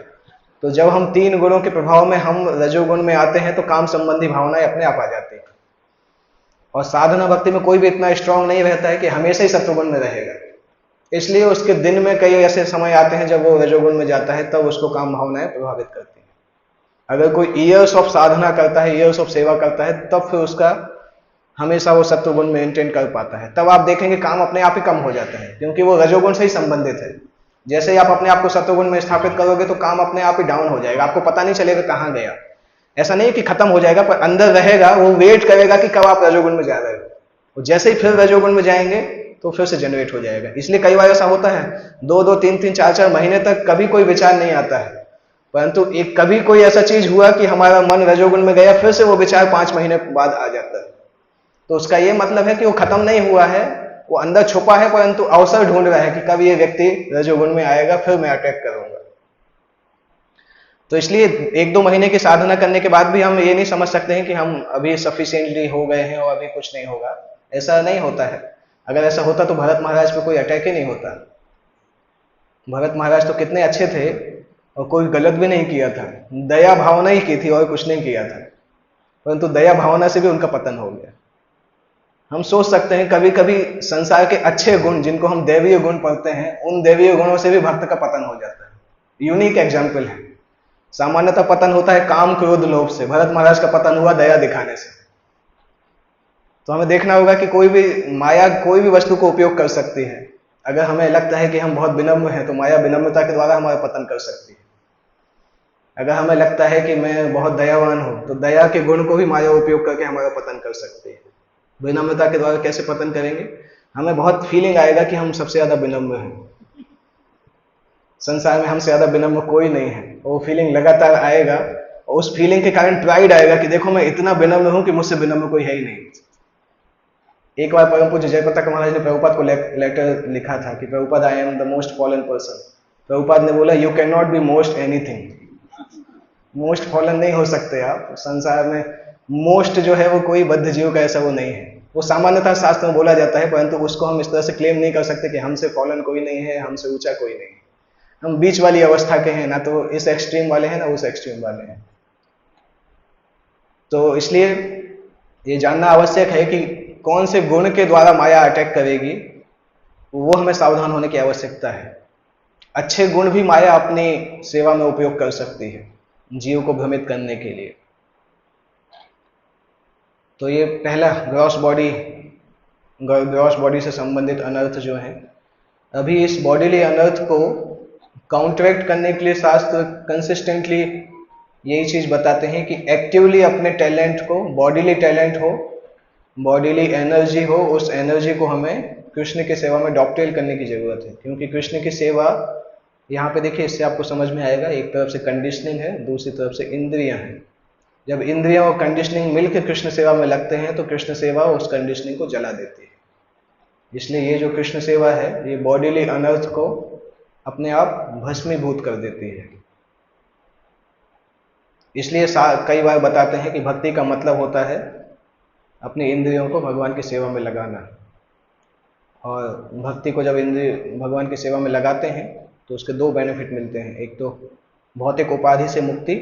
तो जब हम 3 गुणों के प्रभाव में हम रजोगुण में आते हैं तो काम संबंधी भावनाएं अपने आप आ जाती हैं। और साधना भक्ति में कोई भी इतना स्ट्रांग नहीं रहता है कि हमेशा ही सत्वगुण में रहेगा। इसलिए उसके दिन में कई ऐसे समय आते हैं जब वो रजोगुण में जाता है, तब उसको काम भावनाएं प्रभावित करती हैं। अगर कोई ईयर्स ऑफ साधना करता है, ईयर्स ऑफ सेवा करता है, तब फिर उसका हमेशा वो सत्वगुण मेंटेन कर पाता है। तब आप देखेंगे काम अपने आप ही कम हो जाता है, क्योंकि वो रजोगुण से ही संबंधित है। जैसे ही आप अपने आप को सत्वगुण में स्थापित करोगे तो काम अपने आप ही डाउन हो जाएगा, आपको पता नहीं चलेगा कहाँ गया। ऐसा नहीं कि खत्म हो जाएगा, पर अंदर रहेगा, वो वेट करेगा कि कब आप रजोगुण में जा रहे हो। और जैसे ही फिर रजोगुण में जाएंगे तो फिर से जनरेट हो जाएगा। इसलिए कई बार ऐसा होता है 2-2, 3-3, 4-4 महीने तक कभी कोई विचार नहीं आता है, परंतु कभी कोई ऐसा चीज हुआ कि हमारा मन रजोगुण में गया, फिर से वो विचार 5 महीने बाद आ जाता है। तो उसका ये मतलब है कि वो खत्म नहीं हुआ है, वो अंदर छुपा है, परंतु अवसर ढूंढ रहा है कि कब ये व्यक्ति रजोगुण में आएगा, फिर मैं अटैक करूंगा। तो इसलिए 1-2 महीने की साधना करने के बाद भी हम ये नहीं समझ सकते हैं कि हम अभी सफिशिएंटली हो गए हैं और अभी कुछ नहीं होगा। ऐसा नहीं होता है। अगर ऐसा होता तो भरत महाराज पे कोई अटैक ही नहीं होता। भरत महाराज तो कितने अच्छे थे और कोई गलत भी नहीं किया था, दया भावना ही की थी और कुछ नहीं किया था, परंतु दया भावना से भी उनका पतन हो गया। हम सोच सकते हैं कभी कभी संसार के अच्छे गुण, जिनको हम दैवीय गुण पढ़ते हैं, उन दैवीय गुणों से भी भक्त का पतन हो जाता है। यूनिक एग्जाम्पल है। सामान्यतः पतन होता है काम, क्रोध, लोभ से। भरत महाराज का पतन हुआ दया दिखाने से। तो हमें देखना होगा कि कोई भी माया कोई भी वस्तु को उपयोग कर सकती है। अगर हमें लगता है कि हम बहुत विनम्र हैं तो माया विनम्रता के द्वारा हमारा पतन कर सकती है। अगर हमें लगता है कि मैं बहुत दयावान हूं तो दया के गुण को भी माया उपयोग करके हमारा पतन कर सकती है। विनम्रता के द्वारा कैसे पतन करेंगे? हमें बहुत फीलिंग आएगा कि हम सबसे ज्यादा विनम्र हैं, संसार में हमसे ज्यादा विनम्र कोई नहीं है। वो फीलिंग लगातार आएगा और उस फीलिंग के कारण प्राइड आएगा कि देखो मैं इतना विनम्र हूं कि मुझसे विनम्र कोई है ही नहीं। एक बार परम पूज्य जयप्रताप महाराज ने प्रभुपाद को लेटर लिखा था कि Prabhupada I am the most fallen person. Prabhupada ने बोला you can not be most anything, most fallen नहीं हो सकते आप। संसार में मोस्ट जो है वो कोई बद्ध जीव का ऐसा वो नहीं है। वो सामान्यतः शास्त्र में बोला जाता है, परंतु उसको हम इस तरह से क्लेम नहीं कर सकते कि हमसे फॉलन कोई नहीं है, हमसे ऊंचा कोई नहीं है। हम बीच वाली अवस्था के हैं, ना तो इस एक्सट्रीम वाले हैं ना उस एक्सट्रीम वाले हैं। तो इसलिए ये जानना आवश्यक है कि कौन से गुण के द्वारा माया अटैक करेगी, वो हमें सावधान होने की आवश्यकता है। अच्छे गुण भी माया अपनी सेवा में उपयोग कर सकती है जीव को भ्रमित करने के लिए। तो ये पहला ग्रॉस बॉडी से संबंधित अनर्थ जो है, अभी इस बॉडीली अनर्थ को काउंटरैक्ट करने के लिए शास्त्र कंसिस्टेंटली यही चीज बताते हैं कि एक्टिवली अपने टैलेंट को, बॉडीली टैलेंट हो, बॉडीली एनर्जी हो, उस एनर्जी को हमें कृष्ण की सेवा में डॉक्टेल करने की जरूरत है। क्योंकि कृष्ण की सेवा यहाँ पे देखिए, इससे आपको समझ में आएगा, एक तरफ से कंडीशनिंग है, दूसरी तरफ से इंद्रियां हैं। जब इंद्रियां और कंडीशनिंग मिलकर कृष्ण सेवा में लगते हैं तो कृष्ण सेवा उस कंडीशनिंग को जला देती है। इसलिए ये जो कृष्ण सेवा है, ये बॉडीली अनर्थ को अपने आप भस्मीभूत कर देती है। इसलिए कई बार बताते हैं कि भक्ति का मतलब होता है अपनी इंद्रियों को भगवान की सेवा में लगाना। और भक्ति को जब इंद्रिय भगवान की सेवा में लगाते हैं तो उसके दो बेनिफिट मिलते हैं। एक तो भौतिक उपाधि से मुक्ति,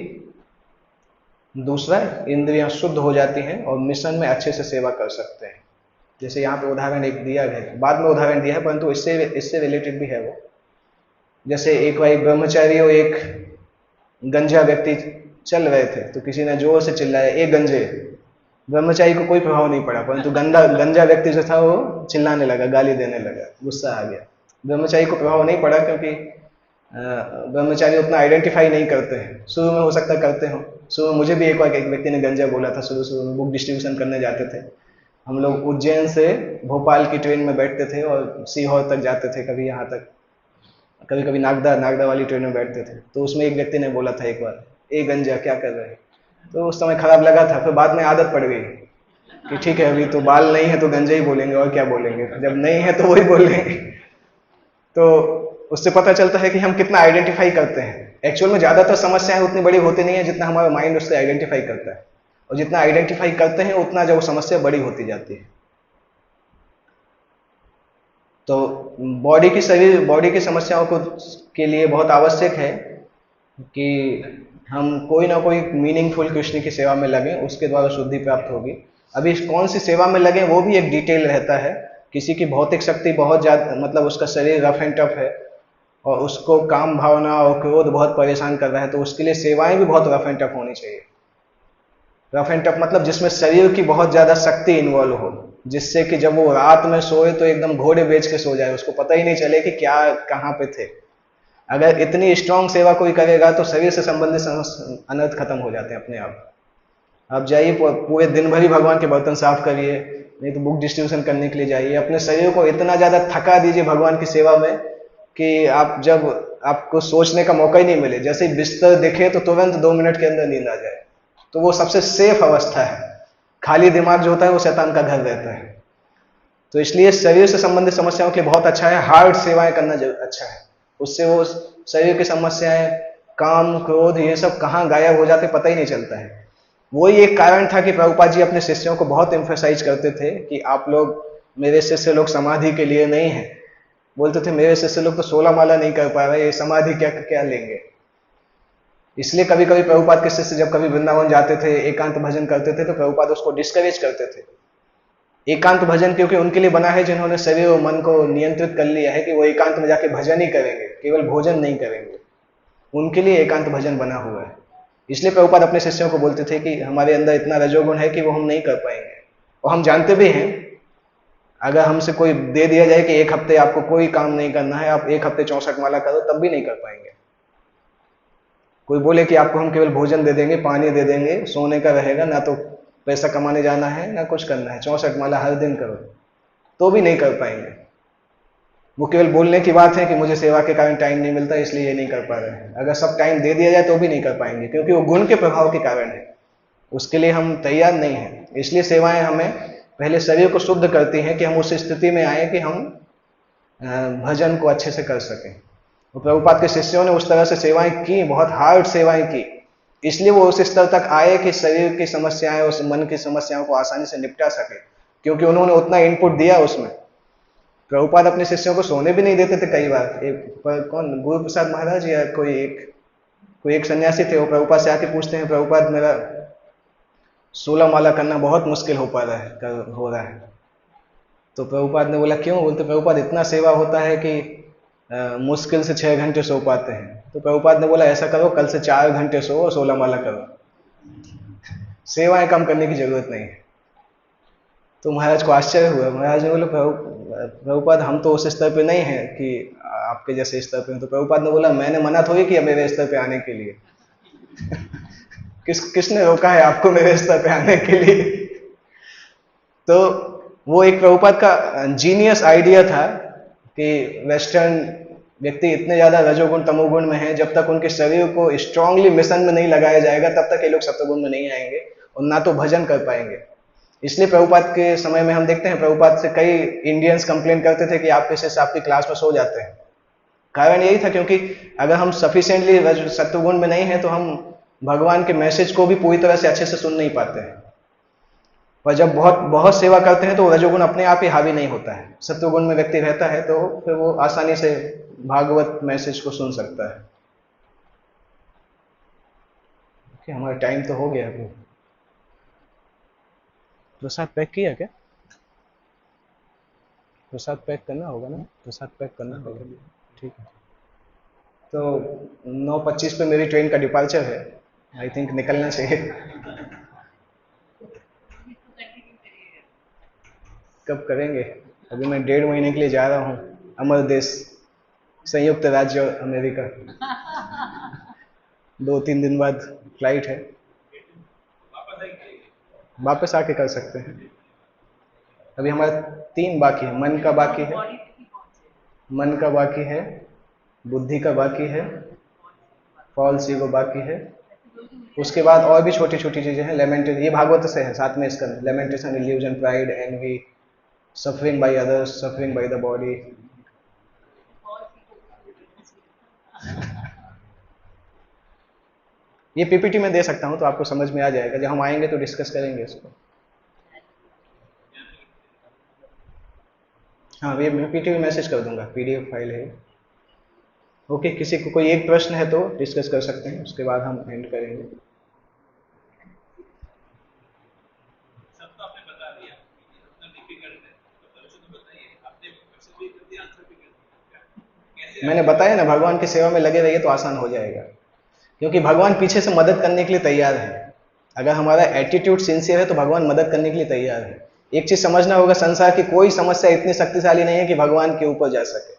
दूसरा इंद्रियां शुद्ध हो जाती हैं और मिशन में अच्छे से सेवा कर सकते हैं। जैसे यहाँ पे उदाहरण एक दिया है, बाद में उदाहरण दिया है, परंतु इससे रिलेटेड भी है वो। जैसे एक बार एक ब्रह्मचारी और एक गंजा व्यक्ति चल रहे थे, तो किसी ने जोर से चिल्लाया ए गंजे। ब्रह्मचारी को कोई प्रभाव नहीं पड़ा, परंतु गंजा व्यक्ति जो था वो चिल्लाने लगा, गाली देने लगा, गुस्सा आ गया। ब्रह्मचारी को प्रभाव नहीं पड़ा क्योंकि ब्रह्मचारी उतना आइडेंटिफाई नहीं करते हैं। शुरू में हो सकता करते हो, शुरू में मुझे भी एक बार एक व्यक्ति ने गंजा बोला था। शुरू में बुक डिस्ट्रीब्यूशन करने जाते थे हम लोग, उज्जैन से भोपाल की ट्रेन में बैठते थे और सीहोर तक जाते थे, कभी यहाँ तक, कभी कभी नागदा वाली ट्रेन में बैठते थे। तो उसमें एक व्यक्ति ने बोला था एक बार ए गंजा क्या कर रहे हैं। तो उस समय खराब लगा था, फिर बाद में आदत पड़ गई कि ठीक है अभी तो बाल नहीं है तो गंजा ही बोलेंगे और क्या बोलेंगे, जब नहीं है तो वही बोलेंगे। तो उससे पता चलता है कि हम कितना आइडेंटिफाई करते हैं। एक्चुअल में ज्यादातर समस्याएं उतनी बड़ी होती नहीं है जितना हमारा माइंड उससे आइडेंटिफाई करता है, और जितना आइडेंटिफाई करते हैं उतना जो समस्या बड़ी होती जाती है। तो बॉडी की समस्याओं को के लिए बहुत आवश्यक है कि हम कोई ना कोई मीनिंगफुल कृष्ण की सेवा में लगें, उसके द्वारा शुद्धि प्राप्त होगी। अभी कौन सी सेवा में लगें वो भी एक डिटेल रहता है। किसी की भौतिक शक्ति बहुत ज्यादा, मतलब उसका शरीर रफ एंड टफ है और उसको काम भावना और क्रोध बहुत परेशान कर रहा है, तो उसके लिए सेवाएं भी बहुत रफ एंड टफ होनी चाहिए। रफ एंड टफ मतलब जिसमें शरीर की बहुत ज्यादा शक्ति इन्वॉल्व हो, जिससे कि जब वो रात में सोए तो एकदम घोड़े बेच के सो जाए, उसको पता ही नहीं चले कि क्या कहाँ पे थे। अगर इतनी स्ट्रांग सेवा कोई करेगा तो शरीर से संबंधित अनर्थ खत्म हो जाते हैं अपने आप। आप जाइए पूरे दिन भर ही भगवान के बर्तन साफ करिए, नहीं तो बुक डिस्ट्रीब्यूशन करने के लिए जाइए। अपने शरीर को इतना ज्यादा थका दीजिए भगवान की सेवा में कि आप जब आपको सोचने का मौका ही नहीं मिले, जैसे ही बिस्तर दिखे तो तुरंत 2 मिनट के अंदर नींद आ जाए। तो वो सबसे सेफ अवस्था है। खाली दिमाग जो होता है वो शैतान का घर रहता है। तो इसलिए शरीर से संबंधित समस्याओं के लिए बहुत अच्छा है हार्ड सेवाएं करना अच्छा है। उससे वो शरीर की समस्याएं, काम क्रोध ये सब कहाँ गायब हो जाते पता ही नहीं चलता है। वही एक कारण था कि प्रभुपाद जी अपने शिष्यों को बहुत एम्फेसाइज करते थे कि आप लोग, मेरे शिष्य लोग समाधि के लिए नहीं है। बोलते थे मेरे शिष्य लोग तो 16 माला नहीं कर पा रहे, ये समाधि क्या लेंगे। इसलिए कभी कभी प्रभुपाद के शिष्य जब कभी वृंदावन जाते थे, एकांत भजन करते थे, तो प्रभुपाद उसको डिस्करेज करते थे। एकांत भजन क्योंकि उनके लिए बना है जिन्होंने शरीर और मन को नियंत्रित कर लिया है कि वो एकांत में जाके भजन ही करेंगे, केवल भोजन नहीं करेंगे। उनके लिए एकांत भजन बना हुआ है। इसलिए प्रभुपाद अपने शिष्यों को बोलते थे कि हमारे अंदर इतना रजोगुण है कि वो हम नहीं कर पाएंगे। और हम जानते भी हैं, अगर हमसे कोई दे दिया जाए कि 1 हफ्ते आपको कोई काम नहीं करना है, आप 1 हफ्ते 64 माला करो, तब भी नहीं कर पाएंगे। कोई बोले कि आपको हम केवल भोजन दे देंगे, पानी दे देंगे, सोने का रहेगा, ना तो पैसा कमाने जाना है ना कुछ करना है, 64 माला हर दिन करो, तो भी नहीं कर पाएंगे। वो केवल बोलने की बात है कि मुझे सेवा के कारण टाइम नहीं मिलता इसलिए ये नहीं कर पा रहे हैं। अगर सब टाइम दे दिया जाए तो भी नहीं कर पाएंगे, क्योंकि वो गुण के प्रभाव के कारण है। उसके लिए हम तैयार नहीं हैं। इसलिए सेवाएं हमें पहले शरीर को शुद्ध करती हैं कि हम उस स्थिति में आए कि हम भजन को अच्छे से कर सकें। और प्रभुपाद के शिष्यों ने उस तरह से सेवाएं की, बहुत हार्ड सेवाएं की, इसलिए वो उस स्तर तक आए कि शरीर की समस्याएं, उस मन की समस्याओं को आसानी से निपटा सके, क्योंकि उन्होंने उतना इनपुट दिया उसमें। प्रभुपाद अपने शिष्यों को सोने भी नहीं देते थे कई बार। कौन, गुरु प्रसाद महाराज या कोई एक सन्यासी थे, वो प्रभुपाद से आके पूछते हैं, प्रभुपाद मेरा 16 माला करना बहुत मुश्किल हो रहा है। तो प्रभुपाद ने बोला क्यों? बोलते प्रभुपाद इतना सेवा होता है कि मुश्किल से 6 घंटे सो पाते हैं। तो प्रभुपाद ने बोला ऐसा करो, कल से 4 घंटे सो और 16 माला करो, सेवाएं कम करने की जरूरत नहीं है। तो महाराज को आश्चर्य हुआ। महाराज ने बोला प्रभुपाद हम तो उस स्तर पे नहीं हैं कि आपके जैसे स्तर पे हैं। तो प्रभुपाद ने बोला मैंने मना थोड़ी किया मेरे स्तर पे आने के लिए। किसने रोका है आपको मेरे स्तर पे आने के लिए? तो वो एक प्रभुपाद का जीनियस आइडिया था कि वेस्टर्न व्यक्ति इतने ज्यादा रजोगुण तमोगुण में हैं, जब तक उनके शरीर को स्ट्रांगली मिशन में नहीं लगाया जाएगा तब तक ये लोग सत्वगुण में नहीं आएंगे और ना तो भजन कर पाएंगे। इसलिए प्रभुपाद के समय में हम देखते हैं प्रभुपाद से कई इंडियंस कंप्लेन करते थे कि आपके शिष्य आपकी क्लास में सो जाते हैं। कारण यही था क्योंकि अगर हम सफिशिएंटली सत्वगुण में नहीं है तो हम भगवान के मैसेज को भी पूरी तरह से अच्छे से सुन नहीं पाते हैं। और जब बहुत बहुत सेवा करते हैं तो रजोगुण अपने आप ही हावी नहीं होता है, सत्वगुण में व्यक्ति रहता है तो फिर वो आसानी से भागवत मैसेज को सुन सकता है। हमारा टाइम तो हो गया। अभी प्रसाद पैक किया क्या? प्रसाद पैक करना होगा ना? प्रसाद पैक करना होगा, ठीक है। तो 9:25 पे मेरी ट्रेन का डिपार्चर है, आई थिंक निकलना चाहिए। कब करेंगे? अभी मैं 1.5 महीने के लिए जा रहा हूँ अमर देश, संयुक्त राज्य अमेरिका। 2-3 दिन बाद फ्लाइट है, वापस आके कर सकते हैं। अभी हमारा 3 बाकी है, मन का बाकी है, बुद्धि का बाकी है, फॉल्स ईगो बाकी है। उसके बाद और भी छोटी छोटी चीजें हैं। लेमेंटेशन, ये भागवत से है, साथ में इसका lamentation, illusion, pride, envy, suffering by others, suffering by the body. ये पीपीटी में दे सकता हूं तो आपको समझ में आ जाएगा, जब हम आएंगे तो डिस्कस करेंगे इसको। हाँ, ये मैं पीपीटी में मैसेज कर दूंगा, पीडीएफ फाइल है। ओके, किसी को कोई एक प्रश्न है तो डिस्कस कर सकते हैं, उसके बाद हम एंड करेंगे। मैंने बताया ना, भगवान की सेवा में लगे रहिए तो आसान हो जाएगा, क्योंकि भगवान पीछे से मदद करने के लिए तैयार है। अगर हमारा एटीट्यूड सिंसियर है तो भगवान मदद करने के लिए तैयार है। एक चीज समझना होगा, संसार की कोई समस्या इतनी शक्तिशाली नहीं है कि भगवान के ऊपर जा सके।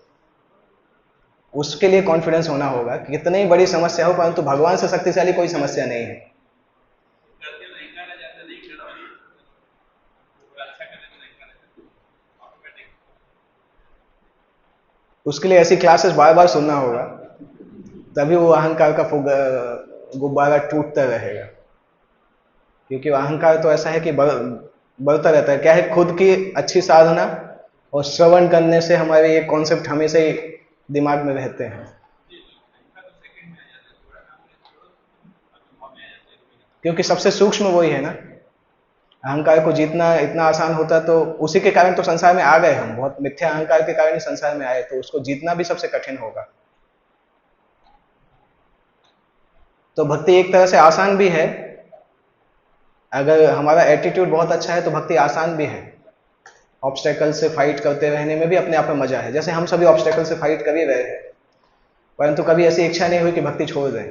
उसके लिए कॉन्फिडेंस होना होगा कि कितनी बड़ी समस्या हो, परंतु भगवान से शक्तिशाली कोई समस्या नहीं है। उसके लिए ऐसी क्लासेस बार बार सुनना होगा, तभी वो अहंकार का गुब्बारा टूटता रहेगा। क्योंकि अहंकार तो ऐसा है कि बढ़ता रहता है। क्या है, खुद की अच्छी साधना और श्रवण करने से हमारे ये कॉन्सेप्ट हमेशा ही दिमाग में रहते हैं। क्योंकि सबसे सूक्ष्म वही है ना, अहंकार को जीतना इतना आसान होता तो उसी के कारण तो संसार में आ गए हम, बहुत मिथ्या अहंकार के कारण ही संसार में आए, तो उसको जीतना भी सबसे कठिन होगा। तो भक्ति एक तरह से आसान भी है, अगर हमारा एटीट्यूड बहुत अच्छा है तो भक्ति आसान भी है। ऑब्स्टेकल से फाइट करते रहने में भी अपने आप में मजा है, जैसे हम सभी ऑब्स्टेकल से फाइट कर ही रहे हैं, परंतु कभी ऐसी इच्छा नहीं हुई कि भक्ति छोड़ दें।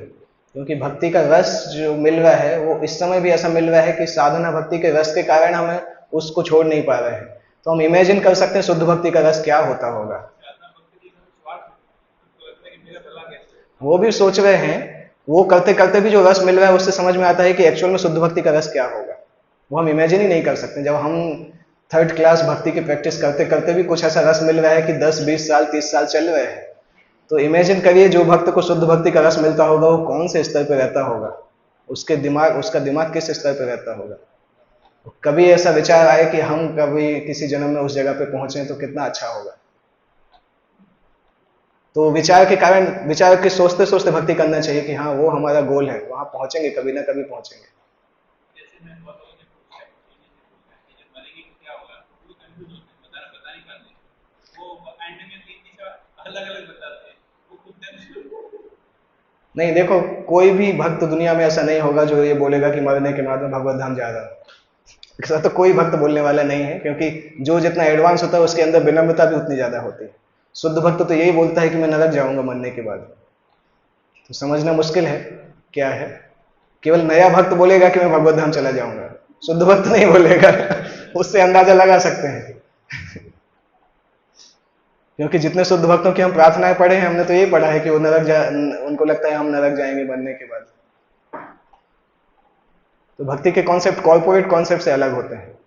क्योंकि भक्ति का रस जो मिल रहा है वो इस समय भी ऐसा मिल रहा है कि साधना भक्ति के रस के कारण हमें उसको छोड़ नहीं पा रहे हैं। तो हम इमेजिन कर सकते हैं शुद्ध भक्ति का रस क्या होता होगा। वो भी सोच रहे हैं, वो करते करते भी जो रस मिल रहा है उससे समझ में आता है कि एक्चुअल में शुद्ध भक्ति का रस क्या होगा। वो हम इमेजिन ही नहीं कर सकते। जब हम 3rd क्लास भक्ति की प्रैक्टिस करते करते भी कुछ ऐसा रस मिल रहा है कि 10, 20 साल, 30 साल चल रहे हैं, तो इमेजिन करिए जो भक्त को शुद्ध भक्ति का रस मिलता होगा वो कौन से स्तर पर रहता होगा, उसका दिमाग किस स्तर पर रहता होगा। कभी ऐसा विचार आए कि हम कभी किसी जन्म में उस जगह पे पहुंचे तो कितना अच्छा होगा। तो विचार के कारण, विचार के सोचते सोचते भक्ति करना चाहिए कि हाँ वो हमारा गोल है, वहां पहुंचेंगे, कभी ना कभी पहुंचेंगे। जैसे मैं बहुत लोगों ने पूछा है, कुछ चीजें से पूछा है कि जब मरेंगे तो क्या होगा, तो वो कंफ्यूज होते हैं, बता नहीं पाते। वो एंड में तीन दिशा अलग अलग बताते हैं, वो खुद कंफ्यूज। नहीं देखो, कोई भी भक्त दुनिया में ऐसा नहीं होगा जो ये बोलेगा कि मरने के बाद में भगवत धाम जा रहा हूं। ऐसा तो कोई भक्त बोलने वाला नहीं है, क्योंकि जो जितना एडवांस होता है उसके अंदर विनम्रता भी उतनी ज्यादा होती है। शुद्ध भक्त तो यही बोलता है कि मैं नरक जाऊंगा मरने के बाद। तो समझना मुश्किल है क्या है। केवल नया भक्त बोलेगा कि मैं भगवत धाम चला जाऊंगा, शुद्ध भक्त नहीं बोलेगा। उससे अंदाजा लगा सकते हैं। क्योंकि जितने शुद्ध भक्तों की हम प्रार्थनाएं पढ़े हैं, हमने तो यही पढ़ा है कि वो उनको लगता है हम नरक जाएंगे मरने के बाद। तो भक्ति के कॉन्सेप्ट कॉर्पोरेट कॉन्सेप्ट से अलग होते हैं,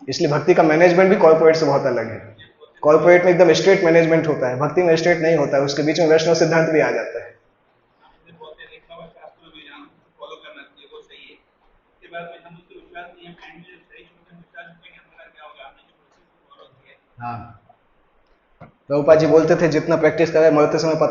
इसलिए भक्ति का मैनेजमेंट भी कॉर्पोरेट से बहुत अलग है। कॉर्पोरेट में एकदम स्ट्रेट मैनेजमेंट होता है, भक्ति में स्ट्रेट नहीं होता है, उसके बीच में वैष्णव सिद्धांत भी आ जाता है। जैसे बोलते हैं लिखा हुआ शास्त्र में विधान फॉलो करना चाहिए, वो सही है। उसके बाद में हम उसको विश्वास नहीं, हम एंड में सही छोड़ते हैं, विश्वास करेंगे हमारा क्या होगा, हमने जो प्रोसेस फॉलो किया है। हाँ, प्रभुपाद जी बोलते थे जितना प्रैक्टिस करे मरते समय पता